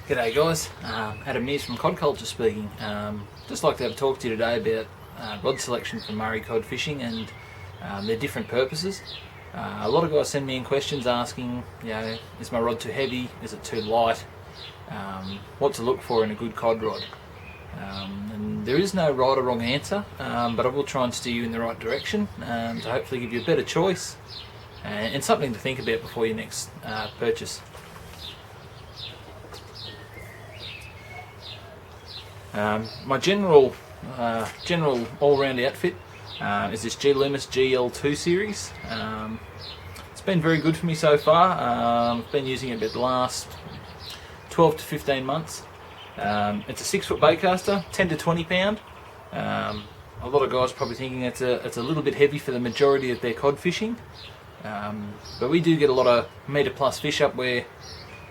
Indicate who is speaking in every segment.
Speaker 1: G'day guys, Adam Mears from Cod Culture speaking. Just like to have a talk to you today about rod selection for Murray cod fishing and their different purposes. A lot of guys send me in questions asking, is my rod too heavy, is it too light, what to look for in a good cod rod. And there is no right or wrong answer, but I will try and steer you in the right direction to hopefully give you a better choice and something to think about before your next purchase. My general all-round outfit is this G Loomis GL2 series. It's been very good for me so far. I've been using it about the last 12 to 15 months. It's a 6 foot baitcaster, 10 to 20 pound. A lot of guys are probably thinking it's a little bit heavy for the majority of their cod fishing, but we do get a lot of metre plus fish up where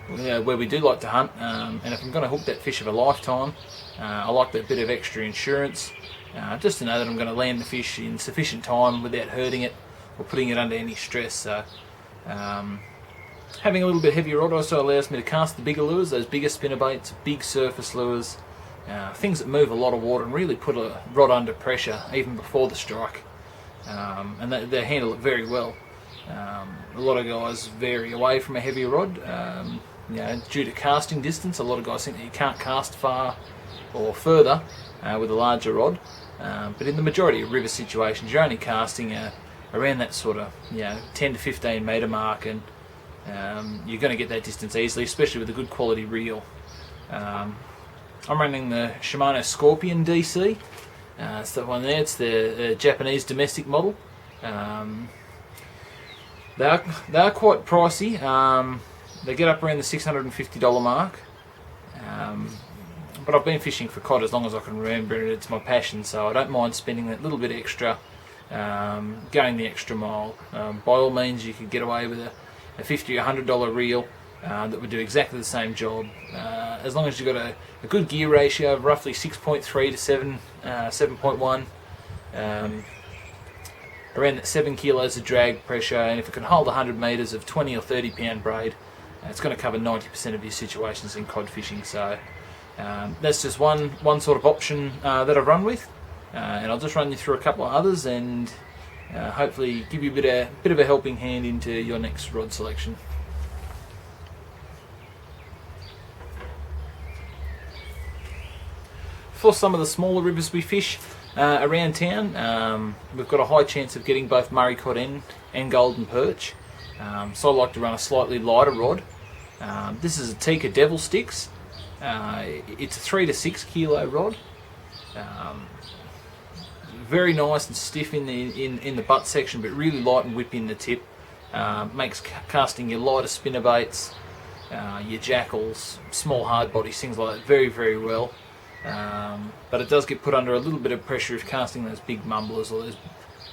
Speaker 1: we do like to hunt, and if I'm going to hook that fish of a lifetime, I like that bit of extra insurance, just to know that I'm going to land the fish in sufficient time without hurting it or putting it under any stress. So having a little bit heavier rod also allows me to cast the bigger lures, those bigger spinnerbaits, big surface lures, things that move a lot of water and really put a rod under pressure even before the strike, and they handle it very well. A lot of guys vary away from a heavier rod, due to casting distance. A lot of guys think that you can't cast far or further with a larger rod, but in the majority of river situations you're only casting around that sort of 10 to 15 metre mark, and you're going to get that distance easily, especially with a good quality reel. I'm running the Shimano Scorpion DC. It's that one there. It's the Japanese domestic model. They are quite pricey. They get up around the $650 mark. But I've been fishing for cod as long as I can remember, and it's my passion, so I don't mind spending that little bit extra, going the extra mile. By all means, you could get away with a $50 or $100 reel that would do exactly the same job, as long as you've got a good gear ratio of roughly 6.3 to 7.1, around that 7 kilos of drag pressure, and if it can hold 100 metres of 20 or 30 pound braid, it's going to cover 90% of your situations in cod fishing. So that's just one sort of option that I've run with, and I'll just run you through a couple of others and hopefully give you a bit of a helping hand into your next rod selection. For some of the smaller rivers we fish around town, we've got a high chance of getting both Murray cod and golden perch, so I like to run a slightly lighter rod. This is a Tikka Devil Sticks. It's a 3 to 6 kilo rod. Very nice and stiff in the butt section, but really light and whippy in the tip. Makes casting your lighter spinnerbaits, your jackals, small hard bodies, things like that very, very well. But it does get put under a little bit of pressure if casting those big mumblers or those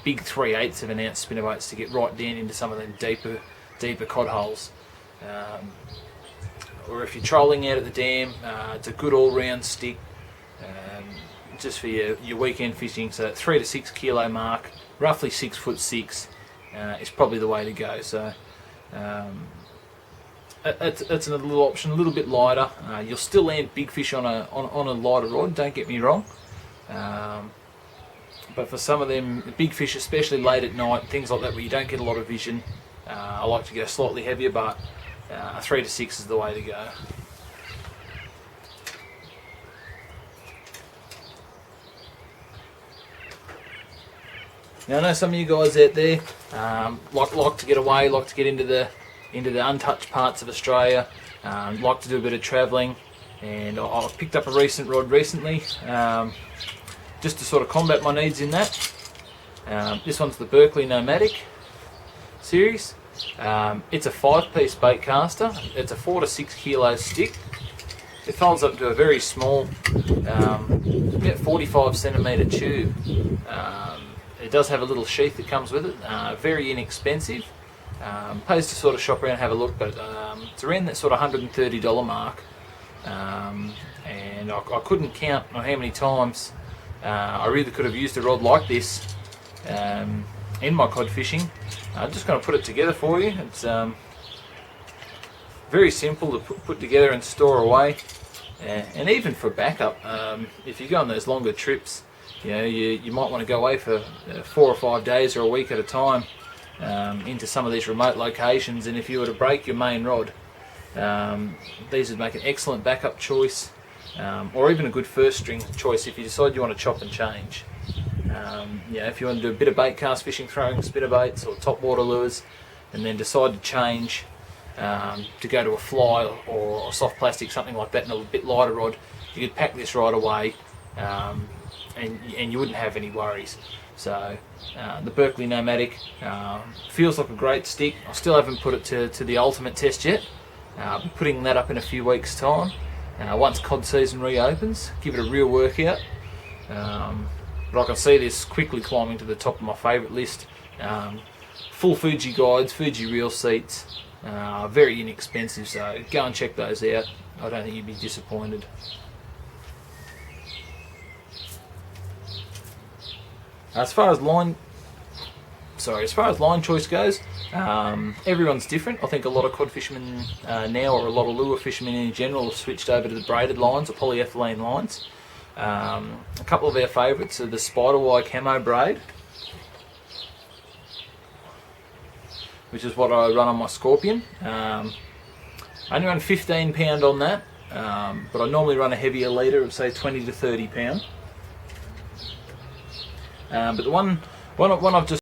Speaker 1: big 3/8 of an ounce spinnerbaits to get right down into some of them deeper cod holes. Or if you're trolling out at the dam, it's a good all-round stick, just for your weekend fishing. So 3 to 6 kilo mark, roughly 6'6", is probably the way to go. So it's another little option, a little bit lighter. You'll still land big fish on a lighter rod, don't get me wrong. But for some of them big fish, especially late at night, things like that where you don't get a lot of vision, I like to go slightly heavier, but a 3 to 6 is the way to go. Now I know some of you guys out there like to get away, like to get into the untouched parts of Australia, like to do a bit of travelling, and I picked up a recent rod recently just to sort of combat my needs in that. This one's the Berkeley Nomadic series. It's a 5-piece bait caster. It's a 4 to 6 kilo stick. It folds up to a very small, about 45 centimetre tube. It does have a little sheath that comes with it. Very inexpensive. Pays to sort of shop around and have a look, but it's around that sort of $130 mark. And I couldn't count on how many times I really could have used a rod like this in my cod fishing. I'm just going to put it together for you. It's Very simple to put together and store away, and even for backup, if you go on those longer trips, you might want to go away for 4 or 5 days or a week at a time into some of these remote locations, and if you were to break your main rod, these would make an excellent backup choice, or even a good first string choice if you decide you want to chop and change. If you want to do a bit of bait cast fishing, throwing spinnerbaits or top water lures, and then decide to change to go to a fly or soft plastic, something like that, and a bit lighter rod, you could pack this right away, and you wouldn't have any worries. So the Berkley Nomadic feels like a great stick. I still haven't put it to the ultimate test yet. I'll be putting that up in a few weeks' time. Once cod season reopens, give it a real workout. But I can see this quickly climbing to the top of my favourite list. Full Fuji guides, Fuji reel seats, very inexpensive, so go and check those out. I don't think you'd be disappointed. As far as line choice goes, everyone's different. I think a lot of cod fishermen now, or a lot of lure fishermen in general, have switched over to the braided lines or polyethylene lines. A couple of our favourites are the Spiderwire camo braid, which is what I run on my Scorpion. I only run 15 pound on that, but I normally run a heavier leader of say 20 to 30 pound. But the one I've just